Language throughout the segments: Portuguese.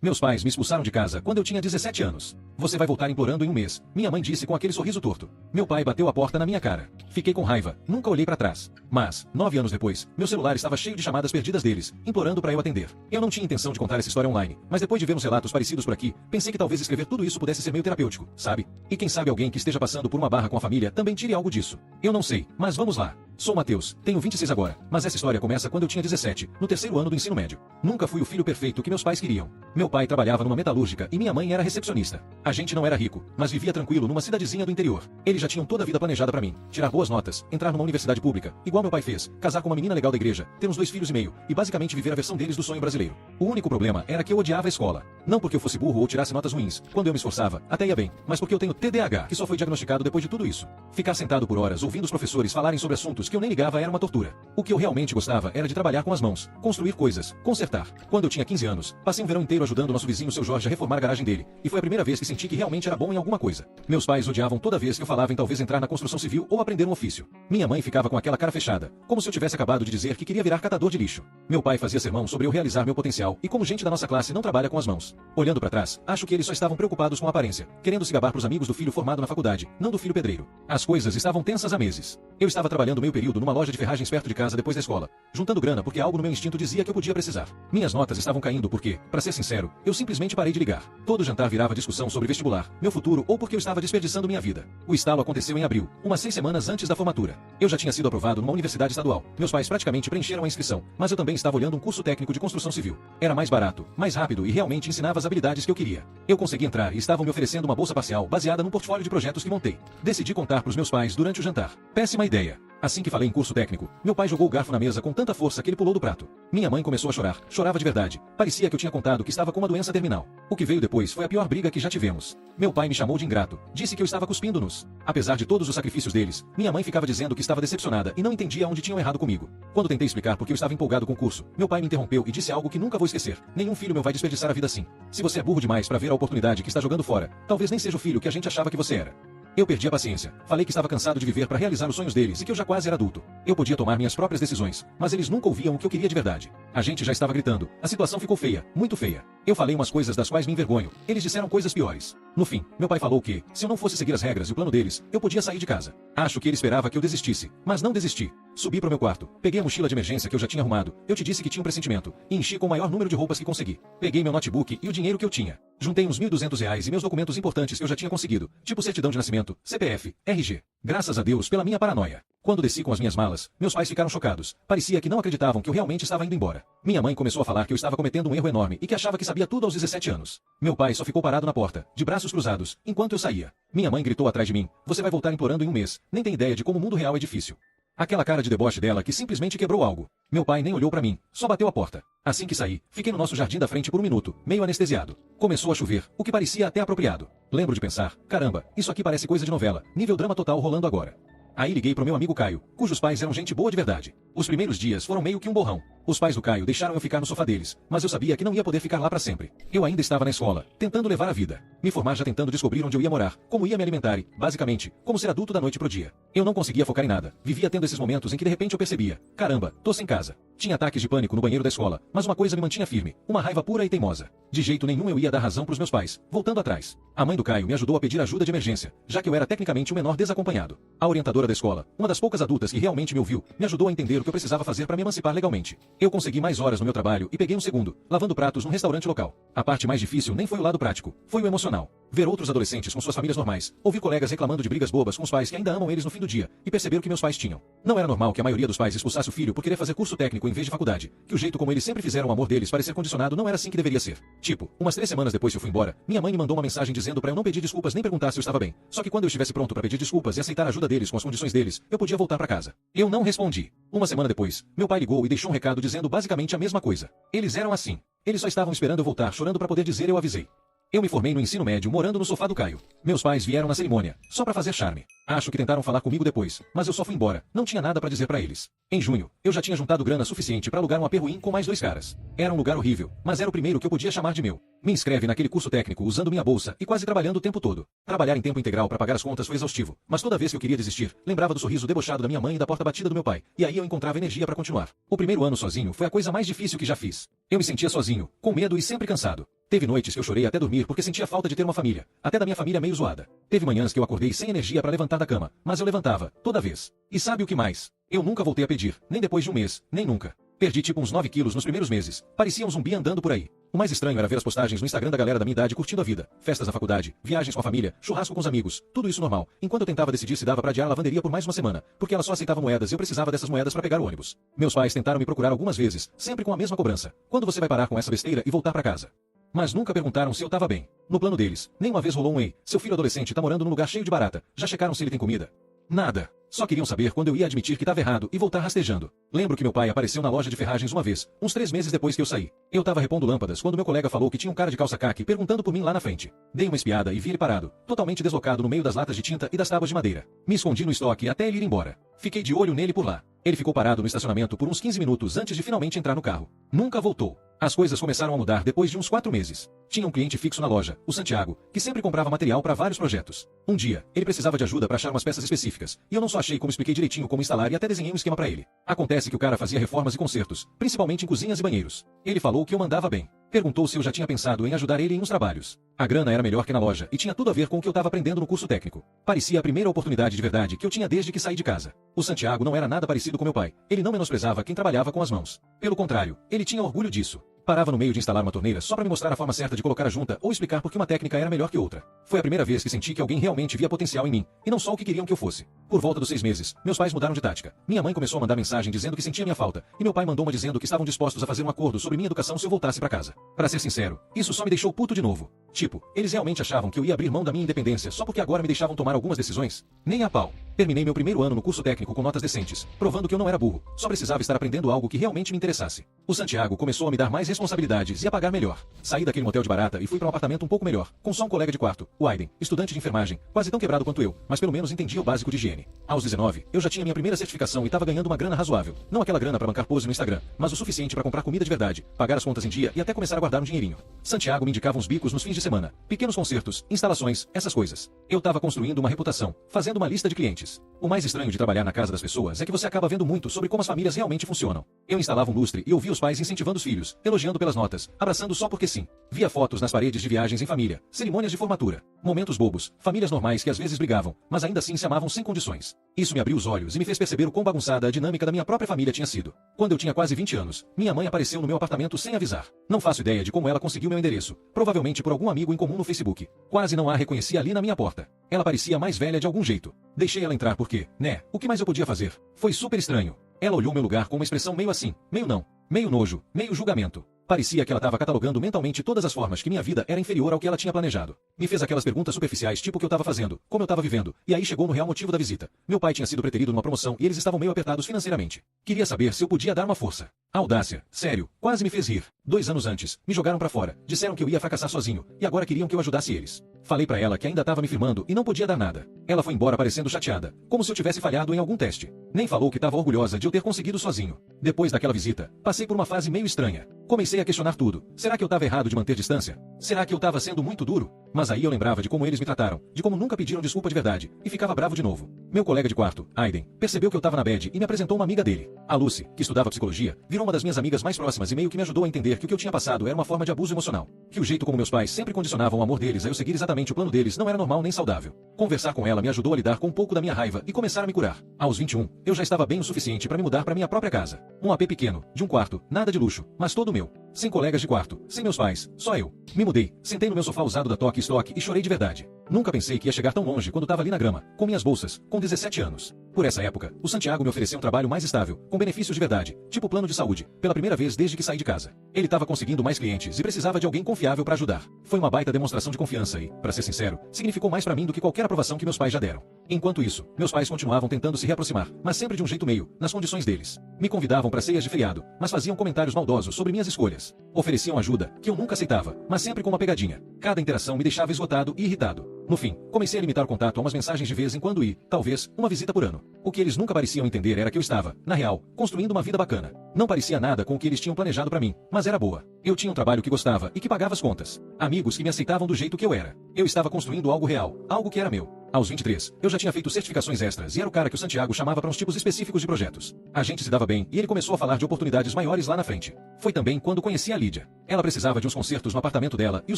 Meus pais me expulsaram de casa quando eu tinha 17 anos. Você vai voltar implorando em um mês, minha mãe disse com aquele sorriso torto. Meu pai bateu a porta na minha cara. Fiquei com raiva, nunca olhei para trás. Mas, 9 anos depois, meu celular estava cheio de chamadas perdidas deles, implorando para eu atender. Eu não tinha intenção de contar essa história online, mas depois de ver uns relatos parecidos por aqui, pensei que talvez escrever tudo isso pudesse ser meio terapêutico, sabe? E quem sabe alguém que esteja passando por uma barra com a família também tire algo disso. Eu não sei, mas vamos lá. Sou Matheus, tenho 26 agora, mas essa história começa quando eu tinha 17, no terceiro ano do ensino médio. Nunca fui o filho perfeito que meus pais queriam. Meu pai trabalhava numa metalúrgica e minha mãe era recepcionista. A gente não era rico, mas vivia tranquilo numa cidadezinha do interior. Eles já tinham toda a vida planejada pra mim. Tirar boas notas, entrar numa universidade pública, igual meu pai fez, casar com uma menina legal da igreja, ter uns 2 filhos e meio, e basicamente viver a versão deles do sonho brasileiro. O único problema era que eu odiava a escola. Não porque eu fosse burro ou tirasse notas ruins, quando eu me esforçava, até ia bem, mas porque eu tenho TDAH, que só foi diagnosticado depois de tudo isso. Ficar sentado por horas ouvindo os professores falarem sobre assuntos que eu nem ligava era uma tortura. O que eu realmente gostava era de trabalhar com as mãos, construir coisas, consertar. Quando eu tinha 15 anos, passei um verão inteiro ajudando nosso vizinho seu Jorge a reformar a garagem dele, e foi a primeira vez que senti que realmente era bom em alguma coisa. Meus pais odiavam toda vez que eu falava em talvez entrar na construção civil ou aprender um ofício. Minha mãe ficava com aquela cara fechada, como se eu tivesse acabado de dizer que queria virar catador de lixo. Meu pai fazia sermão sobre eu realizar meu potencial e como gente da nossa classe não trabalha com as mãos. Olhando para trás, acho que eles só estavam preocupados com a aparência, querendo se gabar pros amigos do filho formado na faculdade, não do filho pedreiro. As coisas estavam tensas há meses. Eu estava trabalhando meio período numa loja de ferragens perto de casa depois da escola, juntando grana porque algo no meu instinto dizia que eu podia precisar. Minhas notas estavam caindo porque, para ser sincero, eu simplesmente parei de ligar. Todo jantar virava discussão sobre vestibular, meu futuro ou porque eu estava desperdiçando minha vida. O estalo aconteceu em abril, umas 6 semanas antes da formatura. Eu já tinha sido aprovado numa universidade estadual. Meus pais praticamente preencheram a inscrição, mas eu também estava olhando um curso técnico de construção civil. Era mais barato, mais rápido e realmente ensinava as habilidades que eu queria. Eu consegui entrar e estavam me oferecendo uma bolsa parcial baseada num portfólio de projetos que montei. Decidi contar pros meus pais durante o jantar. Péssima ideia. Assim que falei em curso técnico, meu pai jogou o garfo na mesa com tanta força que ele pulou do prato. Minha mãe começou a chorar, chorava de verdade. Parecia que eu tinha contado que estava com uma doença terminal. O que veio depois foi a pior briga que já tivemos. Meu pai me chamou de ingrato, disse que eu estava cuspindo-nos. Apesar de todos os sacrifícios deles, minha mãe ficava dizendo que estava decepcionada e não entendia onde tinham errado comigo. Quando tentei explicar porque eu estava empolgado com o curso, meu pai me interrompeu e disse algo que nunca vou esquecer. Nenhum filho meu vai desperdiçar a vida assim. Se você é burro demais para ver a oportunidade que está jogando fora, talvez nem seja o filho que a gente achava que você era. Eu perdi a paciência. Falei que estava cansado de viver para realizar os sonhos deles e que eu já quase era adulto. Eu podia tomar minhas próprias decisões, mas eles nunca ouviam o que eu queria de verdade. A gente já estava gritando. A situação ficou feia, muito feia. Eu falei umas coisas das quais me envergonho. Eles disseram coisas piores. No fim, meu pai falou que, se eu não fosse seguir as regras e o plano deles, eu podia sair de casa. Acho que ele esperava que eu desistisse, mas não desisti. Subi pro meu quarto, peguei a mochila de emergência que eu já tinha arrumado, eu te disse que tinha um pressentimento, e enchi com o maior número de roupas que consegui. Peguei meu notebook e o dinheiro que eu tinha. Juntei uns R$ 1.200 e meus documentos importantes que eu já tinha conseguido, tipo certidão de nascimento, CPF, RG. Graças a Deus pela minha paranoia. Quando desci com as minhas malas, meus pais ficaram chocados. Parecia que não acreditavam que eu realmente estava indo embora. Minha mãe começou a falar que eu estava cometendo um erro enorme e que achava que sabia tudo aos 17 anos. Meu pai só ficou parado na porta, de braços cruzados, enquanto eu saía. Minha mãe gritou atrás de mim: "Você vai voltar implorando em um mês. Nem tem ideia de como o mundo real é difícil." Aquela cara de deboche dela que simplesmente quebrou algo. Meu pai nem olhou pra mim, só bateu a porta. Assim que saí, fiquei no nosso jardim da frente por um minuto, meio anestesiado. Começou a chover, o que parecia até apropriado. Lembro de pensar: caramba, isso aqui parece coisa de novela, nível drama total rolando agora. Aí liguei pro meu amigo Caio, cujos pais eram gente boa de verdade. Os primeiros dias foram meio que um borrão. Os pais do Caio deixaram eu ficar no sofá deles, mas eu sabia que não ia poder ficar lá pra sempre. Eu ainda estava na escola, tentando levar a vida. Me formar já tentando descobrir onde eu ia morar, como ia me alimentar e, basicamente, como ser adulto da noite pro dia. Eu não conseguia focar em nada. Vivia tendo esses momentos em que de repente eu percebia: caramba, tô sem casa. Tinha ataques de pânico no banheiro da escola, mas uma coisa me mantinha firme, uma raiva pura e teimosa. De jeito nenhum eu ia dar razão pros meus pais. Voltando atrás, a mãe do Caio me ajudou a pedir ajuda de emergência, já que eu era tecnicamente o menor desacompanhado. A orientadora da escola, uma das poucas adultas que realmente me ouviu, me ajudou a entender o que eu precisava fazer para me emancipar legalmente. Eu consegui mais horas no meu trabalho e peguei um segundo, lavando pratos num restaurante local. A parte mais difícil nem foi o lado prático, foi o emocional. Ver outros adolescentes com suas famílias normais, ouvir colegas reclamando de brigas bobas com os pais que ainda amam eles no fim do dia, e perceber o que meus pais tinham. Não era normal que a maioria dos pais expulsasse o filho por querer fazer curso técnico em vez de faculdade, que o jeito como eles sempre fizeram o amor deles parecer condicionado não era assim que deveria ser. Tipo, umas 3 semanas depois que eu fui embora, minha mãe me mandou uma mensagem dizendo para eu não pedir desculpas nem perguntar se eu estava bem. Só que quando eu estivesse pronto para pedir desculpas e aceitar a ajuda deles com as condições deles, eu podia voltar para casa. Eu não respondi. Uma semana depois, meu pai ligou e deixou um recado dizendo basicamente a mesma coisa. Eles eram assim. Eles só estavam esperando eu voltar chorando para poder dizer eu avisei. Eu me formei no ensino médio morando no sofá do Caio. Meus pais vieram na cerimônia, só pra fazer charme. Acho que tentaram falar comigo depois, mas eu só fui embora, não tinha nada pra dizer pra eles. Em junho, eu já tinha juntado grana suficiente pra alugar um AP ruim com mais 2 caras. Era um lugar horrível, mas era o primeiro que eu podia chamar de meu. Me inscreve naquele curso técnico usando minha bolsa e quase trabalhando o tempo todo. Trabalhar em tempo integral pra pagar as contas foi exaustivo, mas toda vez que eu queria desistir, lembrava do sorriso debochado da minha mãe e da porta batida do meu pai, e aí eu encontrava energia pra continuar. O primeiro ano sozinho foi a coisa mais difícil que já fiz. Eu me sentia sozinho, com medo e sempre cansado. Teve noites que eu chorei até dormir porque sentia falta de ter uma família, até da minha família meio zoada. Teve manhãs que eu acordei sem energia para levantar da cama, mas eu levantava, toda vez. E sabe o que mais? Eu nunca voltei a pedir, nem depois de um mês, nem nunca. Perdi tipo uns 9 quilos nos primeiros meses. Parecia um zumbi andando por aí. O mais estranho era ver as postagens no Instagram da galera da minha idade curtindo a vida. Festas na faculdade, viagens com a família, churrasco com os amigos, tudo isso normal. Enquanto eu tentava decidir se dava pra adiar a lavanderia por mais uma semana, porque ela só aceitava moedas e eu precisava dessas moedas para pegar o ônibus. Meus pais tentaram me procurar algumas vezes, sempre com a mesma cobrança. Quando você vai parar com essa besteira e voltar pra casa? Mas nunca perguntaram se eu tava bem. No plano deles, nem uma vez rolou um ei, seu filho adolescente tá morando num lugar cheio de barata. Já checaram se ele tem comida? Nada. Só queriam saber quando eu ia admitir que estava errado e voltar rastejando. Lembro que meu pai apareceu na loja de ferragens uma vez, uns 3 meses depois que eu saí. Eu tava repondo lâmpadas quando meu colega falou que tinha um cara de calça caque perguntando por mim lá na frente. Dei uma espiada e vi ele parado, totalmente deslocado no meio das latas de tinta e das tábuas de madeira. Me escondi no estoque até ele ir embora. Fiquei de olho nele por lá. Ele ficou parado no estacionamento por uns 15 minutos antes de finalmente entrar no carro. Nunca voltou. As coisas começaram a mudar depois de uns 4 meses. Tinha um cliente fixo na loja, o Santiago, que sempre comprava material para vários projetos. Um dia, ele precisava de ajuda para achar umas peças específicas, e eu não só achei como expliquei direitinho como instalar e até desenhei um esquema para ele. Acontece que o cara fazia reformas e consertos, principalmente em cozinhas e banheiros. Ele falou que eu mandava bem. Perguntou se eu já tinha pensado em ajudar ele em uns trabalhos. A grana era melhor que na loja e tinha tudo a ver com o que eu estava aprendendo no curso técnico. Parecia a primeira oportunidade de verdade que eu tinha desde que saí de casa. O Santiago não era nada parecido com meu pai. Ele não menosprezava quem trabalhava com as mãos. Pelo contrário, ele tinha orgulho disso. Parava no meio de instalar uma torneira só para me mostrar a forma certa de colocar a junta ou explicar por que uma técnica era melhor que outra. Foi a primeira vez que senti que alguém realmente via potencial em mim, e não só o que queriam que eu fosse. Por volta dos 6 meses, meus pais mudaram de tática. Minha mãe começou a mandar mensagem dizendo que sentia minha falta, e meu pai mandou uma dizendo que estavam dispostos a fazer um acordo sobre minha educação se eu voltasse para casa. Para ser sincero, isso só me deixou puto de novo. Tipo, eles realmente achavam que eu ia abrir mão da minha independência só porque agora me deixavam tomar algumas decisões? Nem a pau. Terminei meu primeiro ano no curso técnico com notas decentes, provando que eu não era burro, só precisava estar aprendendo algo que realmente me interessasse. O Santiago começou a me dar mais responsabilidades e a pagar melhor. Saí daquele motel de barata e fui para um apartamento um pouco melhor, com só um colega de quarto, o Aiden, estudante de enfermagem, quase tão quebrado quanto eu, mas pelo menos entendia o básico de higiene. Aos 19, eu já tinha minha primeira certificação e estava ganhando uma grana razoável. Não aquela grana para bancar pose no Instagram, mas o suficiente para comprar comida de verdade, pagar as contas em dia e até começar a guardar um dinheirinho. Santiago me indicava uns bicos nos fins de semana, pequenos concertos, instalações, essas coisas. Eu estava construindo uma reputação, fazendo uma lista de clientes. O mais estranho de trabalhar na casa das pessoas é que você acaba vendo muito sobre como as famílias realmente funcionam. Eu instalava um lustre e ouvia os pais incentivando os filhos, elogiando pelas notas, abraçando só porque sim. Via fotos nas paredes de viagens em família, cerimônias de formatura, momentos bobos, famílias normais que às vezes brigavam, mas ainda assim se amavam sem condições. Isso me abriu os olhos e me fez perceber o quão bagunçada a dinâmica da minha própria família tinha sido. Quando eu tinha quase 20 anos, minha mãe apareceu no meu apartamento sem avisar. Não faço ideia de como ela conseguiu meu endereço, provavelmente por algum amigo em comum no Facebook. Quase não a reconheci ali na minha porta. Ela parecia mais velha de algum jeito. Deixei ela entrar porque, né, o que mais eu podia fazer? Foi super estranho. Ela olhou meu lugar com uma expressão meio assim, meio não, meio nojo, meio julgamento. Parecia que ela estava catalogando mentalmente todas as formas que minha vida era inferior ao que ela tinha planejado. Me fez aquelas perguntas superficiais tipo o que eu estava fazendo, como eu estava vivendo, e aí chegou no real motivo da visita. Meu pai tinha sido preterido numa promoção e eles estavam meio apertados financeiramente. Queria saber se eu podia dar uma força. A audácia, sério, quase me fez rir. 2 anos antes, me jogaram pra fora, disseram que eu ia fracassar sozinho, e agora queriam que eu ajudasse eles. Falei pra ela que ainda estava me firmando e não podia dar nada. Ela foi embora parecendo chateada, como se eu tivesse falhado em algum teste. Nem falou que estava orgulhosa de eu ter conseguido sozinho. Depois daquela visita, passei por uma fase meio estranha. Comecei a questionar tudo. Será que eu estava errado de manter distância? Será que eu estava sendo muito duro? Mas aí eu lembrava de como eles me trataram, de como nunca pediram desculpa de verdade, e ficava bravo de novo. Meu colega de quarto, Aiden, percebeu que eu estava na bad e me apresentou uma amiga dele. A Lucy, que estudava psicologia, virou uma das minhas amigas mais próximas e meio que me ajudou a entender que o que eu tinha passado era uma forma de abuso emocional. Que o jeito como meus pais sempre condicionavam o amor deles a eu seguir exatamente o plano deles não era normal nem saudável. Conversar com ela me ajudou a lidar com um pouco da minha raiva e começar a me curar. Aos 21, eu já estava bem o suficiente para me mudar para minha própria casa. Um AP pequeno, de um quarto, nada de luxo, mas todo meu. Sem colegas de quarto, sem meus pais, só eu. Me mudei, sentei no meu sofá usado da Toque Stock e chorei de verdade. Nunca pensei que ia chegar tão longe quando estava ali na grama, com minhas bolsas, com 17 anos. Por essa época, o Santiago me ofereceu um trabalho mais estável, com benefícios de verdade, tipo plano de saúde, pela primeira vez desde que saí de casa. Ele estava conseguindo mais clientes e precisava de alguém confiável para ajudar. Foi uma baita demonstração de confiança e, para ser sincero, significou mais para mim do que qualquer aprovação que meus pais já deram. Enquanto isso, meus pais continuavam tentando se reaproximar, mas sempre de um jeito meio, nas condições deles. Me convidavam para ceias de feriado, mas faziam comentários maldosos sobre minhas escolhas. Ofereciam ajuda, que eu nunca aceitava, mas sempre com uma pegadinha. Cada interação me deixava esgotado e irritado. No fim, comecei a limitar o contato a umas mensagens de vez em quando e, talvez, uma visita por ano. O que eles nunca pareciam entender era que eu estava, na real, construindo uma vida bacana. Não parecia nada com o que eles tinham planejado para mim, mas era boa. Eu tinha um trabalho que gostava e que pagava as contas. Amigos que me aceitavam do jeito que eu era. Eu estava construindo algo real, algo que era meu. Aos 23, eu já tinha feito certificações extras e era o cara que o Santiago chamava para uns tipos específicos de projetos. A gente se dava bem e ele começou a falar de oportunidades maiores lá na frente. Foi também quando conheci a Lídia. Ela precisava de uns concertos no apartamento dela e o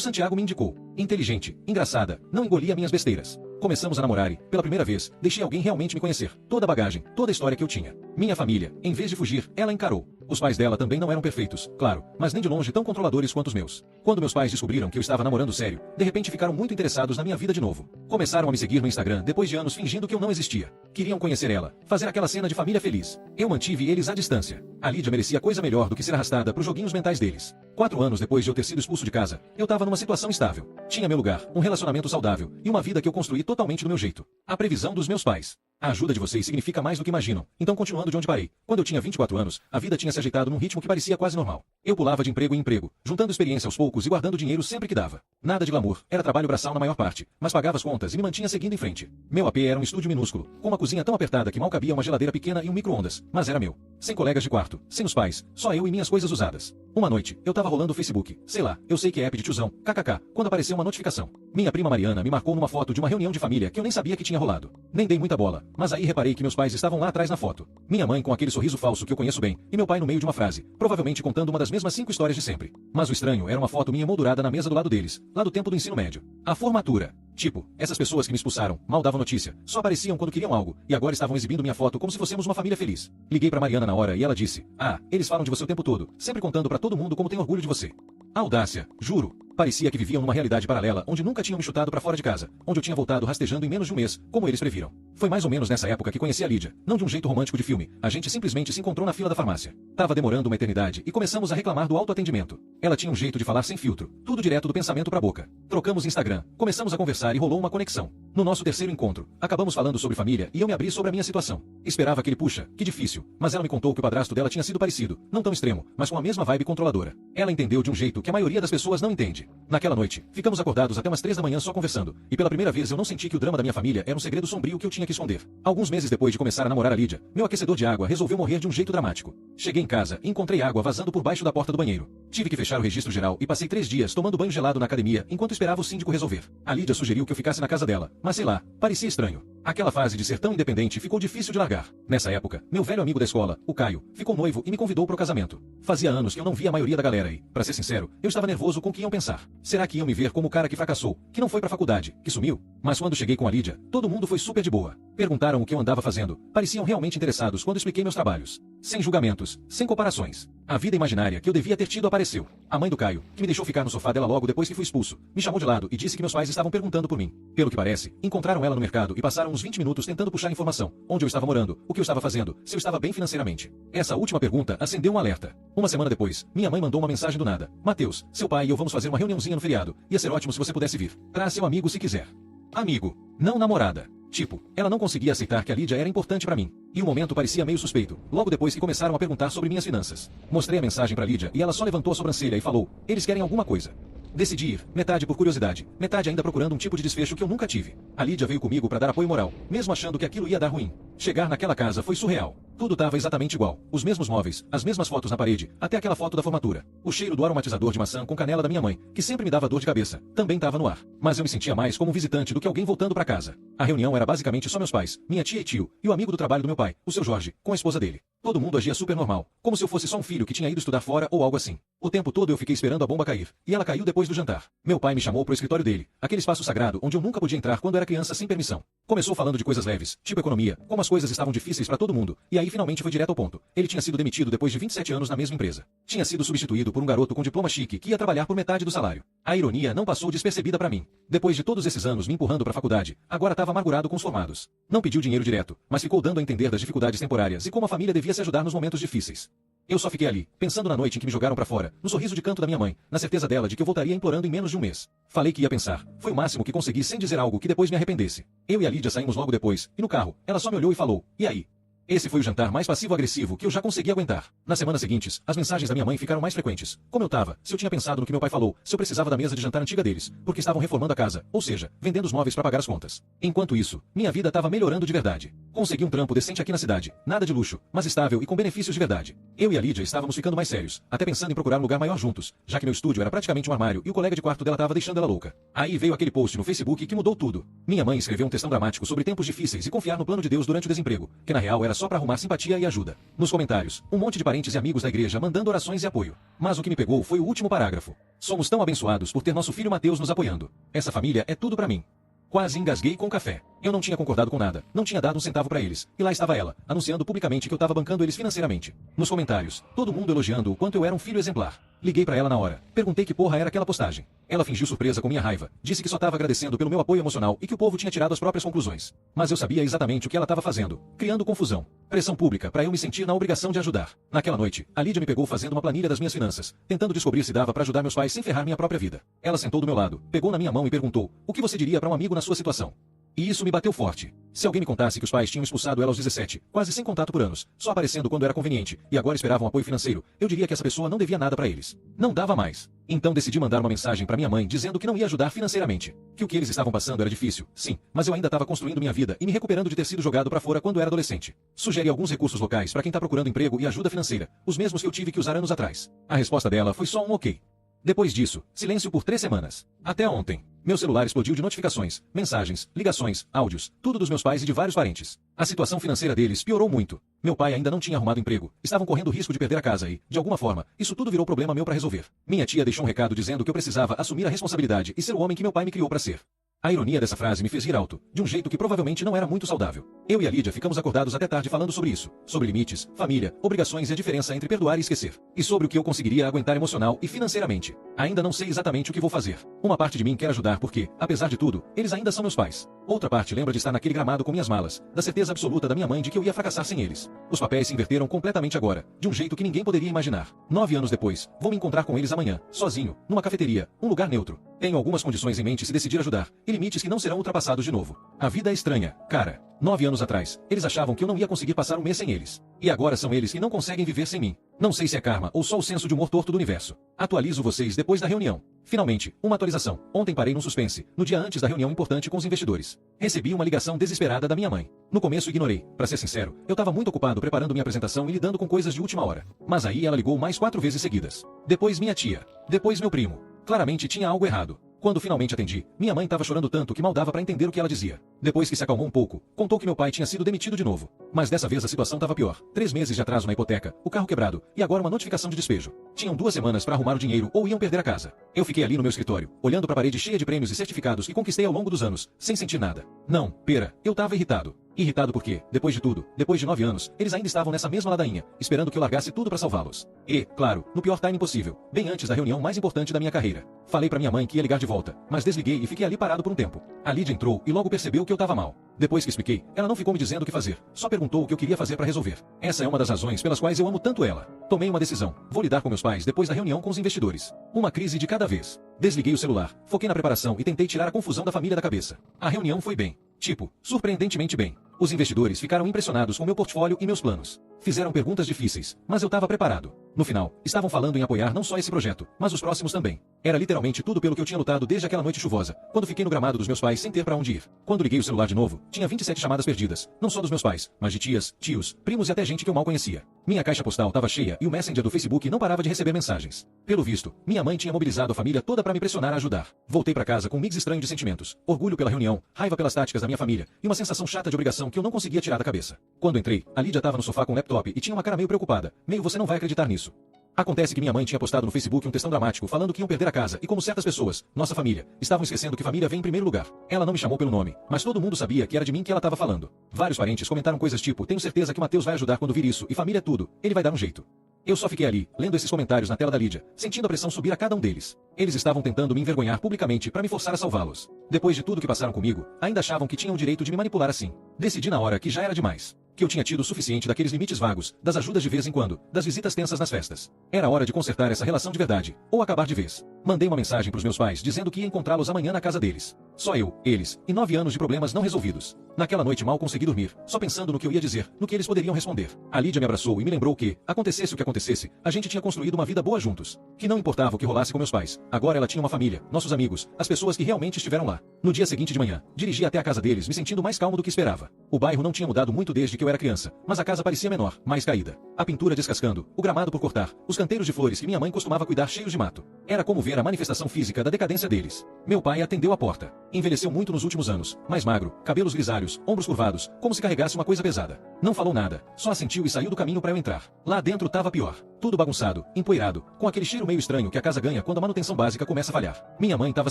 Santiago me indicou. Inteligente, engraçada, não engolia minhas besteiras. Começamos a namorar e, pela primeira vez, deixei alguém realmente me conhecer. Toda a bagagem, toda a história que eu tinha. Minha família, em vez de fugir, ela encarou. Os pais dela também não eram perfeitos, claro, mas nem de longe tão controladores quanto os meus. Quando meus pais descobriram que eu estava namorando sério, de repente ficaram muito interessados na minha vida de novo. Começaram a me seguir no Instagram depois de anos fingindo que eu não existia. Queriam conhecer ela, fazer aquela cena de família feliz. Eu mantive eles à distância. A Lídia merecia coisa melhor do que ser arrastada para os joguinhos mentais deles. 4 anos depois de eu ter sido expulso de casa, eu estava numa situação estável. Tinha meu lugar, um relacionamento saudável e uma vida que eu construí totalmente do meu jeito. A previsão dos meus pais. A ajuda de vocês significa mais do que imaginam. Então, continuando de onde parei. Quando eu tinha 24 anos, a vida tinha se ajeitado num ritmo que parecia quase normal. Eu pulava de emprego em emprego, juntando experiência aos poucos e guardando dinheiro sempre que dava. Nada de glamour, era trabalho braçal na maior parte, mas pagava as contas e me mantinha seguindo em frente. Meu AP era um estúdio minúsculo, com uma cozinha tão apertada que mal cabia uma geladeira pequena e um micro-ondas, mas era meu. Sem colegas de quarto, sem os pais, só eu e minhas coisas usadas. Uma noite, eu tava rolando o Facebook, sei lá, eu sei que é app de tiozão, kkk, quando apareceu uma notificação. Minha prima Mariana me marcou numa foto de uma reunião de família que eu nem sabia que tinha rolado. Nem dei muita bola, mas aí reparei que meus pais estavam lá atrás na foto. Minha mãe com aquele sorriso falso que eu conheço bem, e meu pai no meio de uma frase, provavelmente contando uma das mesmas 5 histórias de sempre. Mas o estranho era uma foto minha moldurada na mesa do lado deles, lá do tempo do ensino médio. A formatura. Tipo, essas pessoas que me expulsaram, mal davam notícia, só apareciam quando queriam algo, e agora estavam exibindo minha foto como se fossemos uma família feliz. Liguei pra Mariana na hora e ela disse, eles falam de você o tempo todo, sempre contando pra todo mundo como tem orgulho de você. Audácia, juro. Parecia que viviam numa realidade paralela, onde nunca tinham me chutado pra fora de casa, onde eu tinha voltado rastejando em menos de um mês, como eles previram. Foi mais ou menos nessa época que conheci a Lídia, não de um jeito romântico de filme, a gente simplesmente se encontrou na fila da farmácia. Tava demorando uma eternidade e começamos a reclamar do autoatendimento. Ela tinha um jeito de falar sem filtro, tudo direto do pensamento pra boca. Trocamos Instagram, começamos a conversar e rolou uma conexão. No nosso terceiro encontro, acabamos falando sobre família e eu me abri sobre a minha situação. Esperava aquele puxa, que difícil, mas ela me contou que o padrasto dela tinha sido parecido, não tão extremo, mas com a mesma vibe controladora. Ela entendeu de um jeito que a maioria das pessoas não entende. Naquela noite, ficamos acordados até umas 3 da manhã só conversando, e pela primeira vez eu não senti que o drama da minha família era um segredo sombrio que eu tinha que esconder. Alguns meses depois de começar a namorar a Lídia, meu aquecedor de água resolveu morrer de um jeito dramático. Cheguei em casa e encontrei água vazando por baixo da porta do banheiro. Tive que fechar o registro geral e passei 3 dias tomando banho gelado na academia enquanto esperava o síndico resolver. A Lídia sugeriu que eu ficasse na casa dela, mas sei lá, parecia estranho. Aquela fase de ser tão independente ficou difícil de largar. Nessa época, meu velho amigo da escola, o Caio, ficou noivo e me convidou para o casamento. Fazia anos que eu não via a maioria da galera e, pra ser sincero, eu estava nervoso com o que iam pensar. Será que iam me ver como o cara que fracassou, que não foi pra faculdade, que sumiu? Mas quando cheguei com a Lídia, todo mundo foi super de boa. Perguntaram o que eu andava fazendo, pareciam realmente interessados quando expliquei meus trabalhos. Sem julgamentos, sem comparações. A vida imaginária que eu devia ter tido apareceu. A mãe do Caio, que me deixou ficar no sofá dela logo depois que fui expulso, me chamou de lado e disse que meus pais estavam perguntando por mim. Pelo que parece, encontraram ela no mercado e passaram uns 20 minutos tentando puxar informação. Onde eu estava morando, o que eu estava fazendo, se eu estava bem financeiramente. Essa última pergunta acendeu um alerta. Uma semana depois, minha mãe mandou uma mensagem do nada. Mateus, seu pai e eu vamos fazer uma reuniãozinha no feriado. Ia ser ótimo se você pudesse vir. Traz seu amigo se quiser. Amigo, não namorada. Tipo, ela não conseguia aceitar que a Lídia era importante pra mim. E o momento parecia meio suspeito, logo depois que começaram a perguntar sobre minhas finanças. Mostrei a mensagem pra Lídia e ela só levantou a sobrancelha e falou, eles querem alguma coisa. Decidi ir, metade por curiosidade, metade ainda procurando um tipo de desfecho que eu nunca tive. A Lídia veio comigo para dar apoio moral, mesmo achando que aquilo ia dar ruim. Chegar naquela casa foi surreal. Tudo estava exatamente igual. Os mesmos móveis, as mesmas fotos na parede, até aquela foto da formatura. O cheiro do aromatizador de maçã com canela da minha mãe, que sempre me dava dor de cabeça, também estava no ar. Mas eu me sentia mais como um visitante do que alguém voltando para casa. A reunião era basicamente só meus pais, minha tia e tio, e o amigo do trabalho do meu pai, o seu Jorge, com a esposa dele. Todo mundo agia super normal, como se eu fosse só um filho que tinha ido estudar fora ou algo assim. O tempo todo eu fiquei esperando a bomba cair, e ela caiu depois do jantar. Meu pai me chamou pro escritório dele, aquele espaço sagrado onde eu nunca podia entrar quando era criança sem permissão. Começou falando de coisas leves, tipo economia, como as coisas estavam difíceis para todo mundo, e aí finalmente foi direto ao ponto. Ele tinha sido demitido depois de 27 anos na mesma empresa. Tinha sido substituído por um garoto com diploma chique que ia trabalhar por metade do salário. A ironia não passou despercebida para mim. Depois de todos esses anos me empurrando para a faculdade, agora estava amargurado com os formados. Não pediu dinheiro direto, mas ficou dando a entender das dificuldades temporárias e como a família devia se ajudar nos momentos difíceis. Eu só fiquei ali, pensando na noite em que me jogaram pra fora, no sorriso de canto da minha mãe, na certeza dela de que eu voltaria implorando em menos de um mês. Falei que ia pensar. Foi o máximo que consegui sem dizer algo que depois me arrependesse. Eu e a Lídia saímos logo depois, e no carro, ela só me olhou e falou, e aí? Esse foi o jantar mais passivo-agressivo que eu já consegui aguentar. Nas semanas seguintes, as mensagens da minha mãe ficaram mais frequentes. Como eu tava, se eu tinha pensado no que meu pai falou, se eu precisava da mesa de jantar antiga deles, porque estavam reformando a casa, ou seja, vendendo os móveis para pagar as contas. Enquanto isso, minha vida tava melhorando de verdade. Consegui um trampo decente aqui na cidade, nada de luxo, mas estável e com benefícios de verdade. Eu e a Lídia estávamos ficando mais sérios, até pensando em procurar um lugar maior juntos, já que meu estúdio era praticamente um armário e o colega de quarto dela tava deixando ela louca. Aí veio aquele post no Facebook que mudou tudo. Minha mãe escreveu um textão dramático sobre tempos difíceis e confiar no plano de Deus durante o desemprego, que na real era só para arrumar simpatia e ajuda. Nos comentários, um monte de parentes e amigos da igreja mandando orações e apoio. Mas o que me pegou foi o último parágrafo. Somos tão abençoados por ter nosso filho Mateus nos apoiando. Essa família é tudo pra mim. Quase engasguei com café. Eu não tinha concordado com nada, não tinha dado um centavo pra eles, e lá estava ela, anunciando publicamente que eu tava bancando eles financeiramente. Nos comentários, todo mundo elogiando o quanto eu era um filho exemplar. Liguei pra ela na hora, perguntei que porra era aquela postagem. Ela fingiu surpresa com minha raiva, disse que só tava agradecendo pelo meu apoio emocional e que o povo tinha tirado as próprias conclusões. Mas eu sabia exatamente o que ela tava fazendo, criando confusão. Pressão pública pra eu me sentir na obrigação de ajudar. Naquela noite, a Lídia me pegou fazendo uma planilha das minhas finanças, tentando descobrir se dava pra ajudar meus pais sem ferrar minha própria vida. Ela sentou do meu lado, pegou na minha mão e perguntou: o que você diria pra um amigo na sua situação? E isso me bateu forte. Se alguém me contasse que os pais tinham expulsado ela aos 17, quase sem contato por anos, só aparecendo quando era conveniente, e agora esperavam apoio financeiro, eu diria que essa pessoa não devia nada pra eles. Não dava mais. Então decidi mandar uma mensagem pra minha mãe dizendo que não ia ajudar financeiramente. Que o que eles estavam passando era difícil, sim, mas eu ainda estava construindo minha vida e me recuperando de ter sido jogado pra fora quando era adolescente. Sugere alguns recursos locais pra quem tá procurando emprego e ajuda financeira, os mesmos que eu tive que usar anos atrás. A resposta dela foi só um ok. Depois disso, silêncio por 3 semanas. Até ontem. Meu celular explodiu de notificações, mensagens, ligações, áudios, tudo dos meus pais e de vários parentes. A situação financeira deles piorou muito. Meu pai ainda não tinha arrumado emprego, estavam correndo risco de perder a casa e, de alguma forma, isso tudo virou problema meu pra resolver. Minha tia deixou um recado dizendo que eu precisava assumir a responsabilidade e ser o homem que meu pai me criou pra ser. A ironia dessa frase me fez rir alto, de um jeito que provavelmente não era muito saudável. Eu e a Lídia ficamos acordados até tarde falando sobre isso, sobre limites, família, obrigações e a diferença entre perdoar e esquecer, e sobre o que eu conseguiria aguentar emocional e financeiramente. Ainda não sei exatamente o que vou fazer. Uma parte de mim quer ajudar porque, apesar de tudo, eles ainda são meus pais. Outra parte lembra de estar naquele gramado com minhas malas, da certeza absoluta da minha mãe de que eu ia fracassar sem eles. Os papéis se inverteram completamente agora, de um jeito que ninguém poderia imaginar. 9 anos depois, vou me encontrar com eles amanhã, sozinho, numa cafeteria, um lugar neutro. Tenho algumas condições em mente se decidir ajudar, e limites que não serão ultrapassados de novo. A vida é estranha, cara. 9 anos atrás, eles achavam que eu não ia conseguir passar um mês sem eles. E agora são eles que não conseguem viver sem mim. Não sei se é karma ou só o senso de humor torto do universo. Atualizo vocês depois da reunião. Finalmente, uma atualização. Ontem parei num suspense, no dia antes da reunião importante com os investidores. Recebi uma ligação desesperada da minha mãe. No começo ignorei. Pra ser sincero, eu tava muito ocupado preparando minha apresentação e lidando com coisas de última hora. Mas aí ela ligou mais 4 vezes seguidas. Depois minha tia. Depois meu primo. Claramente tinha algo errado. Quando finalmente atendi, minha mãe estava chorando tanto que mal dava para entender o que ela dizia. Depois que se acalmou um pouco, contou que meu pai tinha sido demitido de novo. Mas dessa vez a situação estava pior. 3 meses de atraso na hipoteca, o carro quebrado, e agora uma notificação de despejo. Tinham 2 semanas para arrumar o dinheiro ou iam perder a casa. Eu fiquei ali no meu escritório, olhando para a parede cheia de prêmios e certificados que conquistei ao longo dos anos, sem sentir nada. Não, pera, eu tava irritado. Irritado porque, depois de tudo, depois de 9 anos, eles ainda estavam nessa mesma ladainha, esperando que eu largasse tudo pra salvá-los. E, claro, no pior time possível, bem antes da reunião mais importante da minha carreira. Falei pra minha mãe que ia ligar de volta, mas desliguei e fiquei ali parado por um tempo. A Lídia entrou e logo percebeu que eu tava mal. Depois que expliquei, ela não ficou me dizendo o que fazer, só perguntou o que eu queria fazer pra resolver. Essa é uma das razões pelas quais eu amo tanto ela. Tomei uma decisão. Vou lidar com meus pais depois da reunião com os investidores. Uma crise de cada vez. Desliguei o celular, foquei na preparação e tentei tirar a confusão da família da cabeça. A reunião foi bem. Tipo, surpreendentemente bem. Os investidores ficaram impressionados com meu portfólio e meus planos. Fizeram perguntas difíceis, mas eu estava preparado. No final, estavam falando em apoiar não só esse projeto, mas os próximos também. Era literalmente tudo pelo que eu tinha lutado desde aquela noite chuvosa, quando fiquei no gramado dos meus pais sem ter pra onde ir. Quando liguei o celular de novo, tinha 27 chamadas perdidas, não só dos meus pais, mas de tias, tios, primos e até gente que eu mal conhecia. Minha caixa postal estava cheia e o Messenger do Facebook não parava de receber mensagens. Pelo visto, minha mãe tinha mobilizado a família toda para me pressionar a ajudar. Voltei para casa com um mix estranho de sentimentos, orgulho pela reunião, raiva pelas táticas da minha família e uma sensação chata de obrigação que eu não conseguia tirar da cabeça. Quando entrei, a Lídia estava no sofá com o laptop e tinha uma cara meio preocupada, meio você não vai acreditar nisso. Acontece que minha mãe tinha postado no Facebook um textão dramático falando que iam perder a casa e como certas pessoas, nossa família, estavam esquecendo que família vem em primeiro lugar. Ela não me chamou pelo nome, mas todo mundo sabia que era de mim que ela estava falando. Vários parentes comentaram coisas tipo, tenho certeza que Mateus vai ajudar quando vir isso e família é tudo, ele vai dar um jeito. Eu só fiquei ali, lendo esses comentários na tela da Lídia, sentindo a pressão subir a cada um deles. Eles estavam tentando me envergonhar publicamente para me forçar a salvá-los. Depois de tudo que passaram comigo, ainda achavam que tinham o direito de me manipular assim. Decidi na hora que já era demais. Que eu tinha tido o suficiente daqueles limites vagos, das ajudas de vez em quando, das visitas tensas nas festas. Era hora de consertar essa relação de verdade, ou acabar de vez. Mandei uma mensagem pros meus pais dizendo que ia encontrá-los amanhã na casa deles. Só eu, eles, e 9 anos de problemas não resolvidos. Naquela noite mal consegui dormir, só pensando no que eu ia dizer, no que eles poderiam responder. A Lídia me abraçou e me lembrou que, acontecesse o que acontecesse, a gente tinha construído uma vida boa juntos. Que não importava o que rolasse com meus pais, agora ela tinha uma família, nossos amigos, as pessoas que realmente estiveram lá. No dia seguinte de manhã, dirigi até a casa deles me sentindo mais calmo do que esperava. O bairro não tinha mudado muito desde que eu era criança, mas a casa parecia menor, mais caída. A pintura descascando, o gramado por cortar, os canteiros de flores que minha mãe costumava cuidar cheios de mato. Era como ver a manifestação física da decadência deles. Meu pai atendeu a porta. Envelheceu muito nos últimos anos, mais magro, cabelos grisalhos, ombros curvados, como se carregasse uma coisa pesada. Não falou nada, só assentiu e saiu do caminho para eu entrar. Lá dentro tava pior. Tudo bagunçado, empoeirado, com aquele cheiro meio estranho que a casa ganha quando a manutenção básica começa a falhar. Minha mãe estava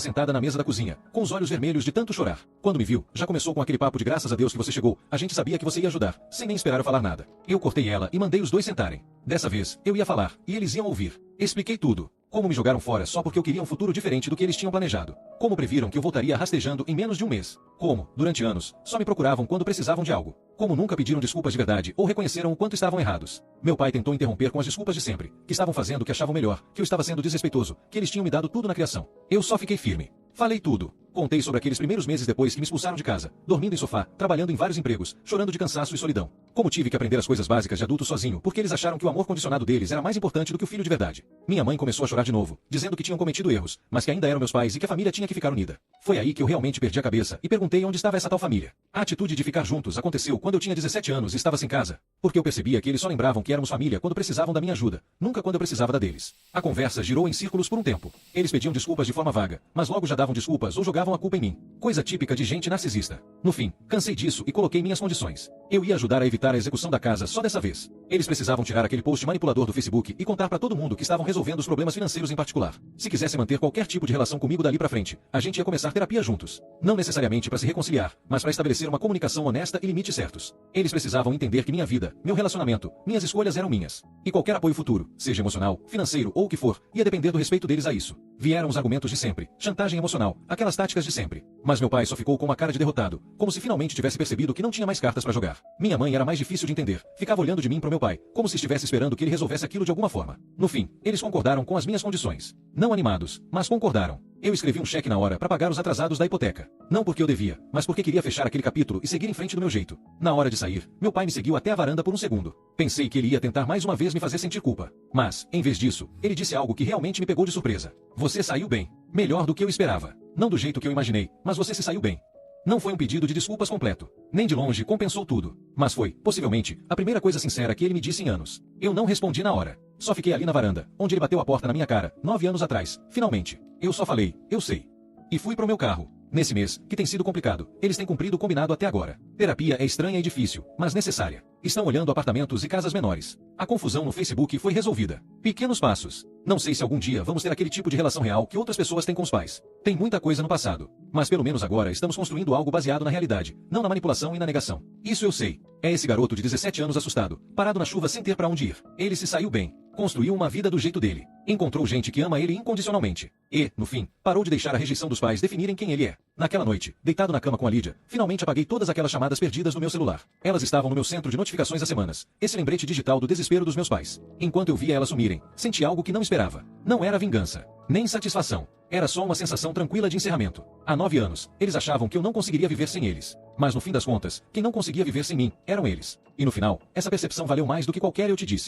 sentada na mesa da cozinha, com os olhos vermelhos de tanto chorar. Quando me viu, já começou com aquele papo de graças a Deus que você chegou, a gente sabia que você ia ajudar, sem nem esperar eu falar nada. Eu cortei ela e mandei os dois sentarem. Dessa vez, eu ia falar, e eles iam ouvir. Expliquei tudo. Como me jogaram fora só porque eu queria um futuro diferente do que eles tinham planejado. Como previram que eu voltaria rastejando em menos de um mês. Como, durante anos, só me procuravam quando precisavam de algo. Como nunca pediram desculpas de verdade ou reconheceram o quanto estavam errados. Meu pai tentou interromper com as desculpas de sempre, que estavam fazendo o que achavam melhor, que eu estava sendo desrespeitoso, que eles tinham me dado tudo na criação. Eu só fiquei firme. Falei tudo. Contei sobre aqueles primeiros meses depois que me expulsaram de casa, dormindo em sofá, trabalhando em vários empregos, chorando de cansaço e solidão. Como tive que aprender as coisas básicas de adulto sozinho, porque eles acharam que o amor condicionado deles era mais importante do que o filho de verdade. Minha mãe começou a chorar de novo, dizendo que tinham cometido erros, mas que ainda eram meus pais e que a família tinha que ficar unida. Foi aí que eu realmente perdi a cabeça e perguntei onde estava essa tal família. A atitude de ficar juntos aconteceu quando eu tinha 17 anos e estava sem casa, porque eu percebia que eles só lembravam que éramos família quando precisavam da minha ajuda, nunca quando eu precisava da deles. A conversa girou em círculos por um tempo. Eles pediam desculpas de forma vaga, mas logo já davam desculpas ou jogavam a culpa em mim. Coisa típica de gente narcisista. No fim, cansei disso e coloquei minhas condições. Eu ia ajudar a evitar a execução da casa só dessa vez. Eles precisavam tirar aquele post manipulador do Facebook e contar pra todo mundo que estavam resolvendo os problemas financeiros em particular. Se quisesse manter qualquer tipo de relação comigo dali pra frente, a gente ia começar terapia juntos. Não necessariamente pra se reconciliar, mas pra estabelecer uma comunicação honesta e limites certos. Eles precisavam entender que minha vida, meu relacionamento, minhas escolhas eram minhas. E qualquer apoio futuro, seja emocional, financeiro ou o que for, ia depender do respeito deles a isso. Vieram os argumentos de sempre, chantagem emocional, aquelas táticas de sempre. Mas meu pai só ficou com uma cara de derrotado, como se finalmente tivesse percebido que não tinha mais cartas pra jogar. Minha mãe era mais difícil de entender, ficava olhando de mim pro meu pai, como se estivesse esperando que ele resolvesse aquilo de alguma forma. No fim, eles concordaram com as minhas condições. Não animados, mas concordaram. Eu escrevi um cheque na hora para pagar os atrasados da hipoteca. Não porque eu devia, mas porque queria fechar aquele capítulo e seguir em frente do meu jeito. Na hora de sair, meu pai me seguiu até a varanda por um segundo. Pensei que ele ia tentar mais uma vez me fazer sentir culpa. Mas, em vez disso, ele disse algo que realmente me pegou de surpresa. Você saiu bem. Melhor do que eu esperava. Não do jeito que eu imaginei, mas você se saiu bem. Não foi um pedido de desculpas completo. Nem de longe compensou tudo. Mas foi, possivelmente, a primeira coisa sincera que ele me disse em anos. Eu não respondi na hora. Só fiquei ali na varanda, onde ele bateu a porta na minha cara, 9 anos atrás, finalmente. Eu só falei, eu sei. E fui pro meu carro. Nesse mês, que tem sido complicado, eles têm cumprido o combinado até agora. Terapia é estranha e difícil, mas necessária. Estão olhando apartamentos e casas menores. A confusão no Facebook foi resolvida. Pequenos passos. Não sei se algum dia vamos ter aquele tipo de relação real que outras pessoas têm com os pais. Tem muita coisa no passado. Mas pelo menos agora estamos construindo algo baseado na realidade, não na manipulação e na negação. Isso eu sei. É esse garoto de 17 anos assustado, parado na chuva sem ter pra onde ir. Ele se saiu bem. Construiu uma vida do jeito dele. Encontrou gente que ama ele incondicionalmente. E, no fim, parou de deixar a rejeição dos pais definirem quem ele é. Naquela noite, deitado na cama com a Lídia, finalmente apaguei todas aquelas chamadas perdidas no meu celular. Elas estavam no meu centro de notificações há semanas. Esse lembrete digital do desespero dos meus pais. Enquanto eu via elas sumirem, senti algo que não esperava. Não era vingança, nem satisfação. Era só uma sensação tranquila de encerramento. Há 9 anos, eles achavam que eu não conseguiria viver sem eles. Mas no fim das contas, quem não conseguia viver sem mim, eram eles. E no final, essa percepção valeu mais do que qualquer eu te disse.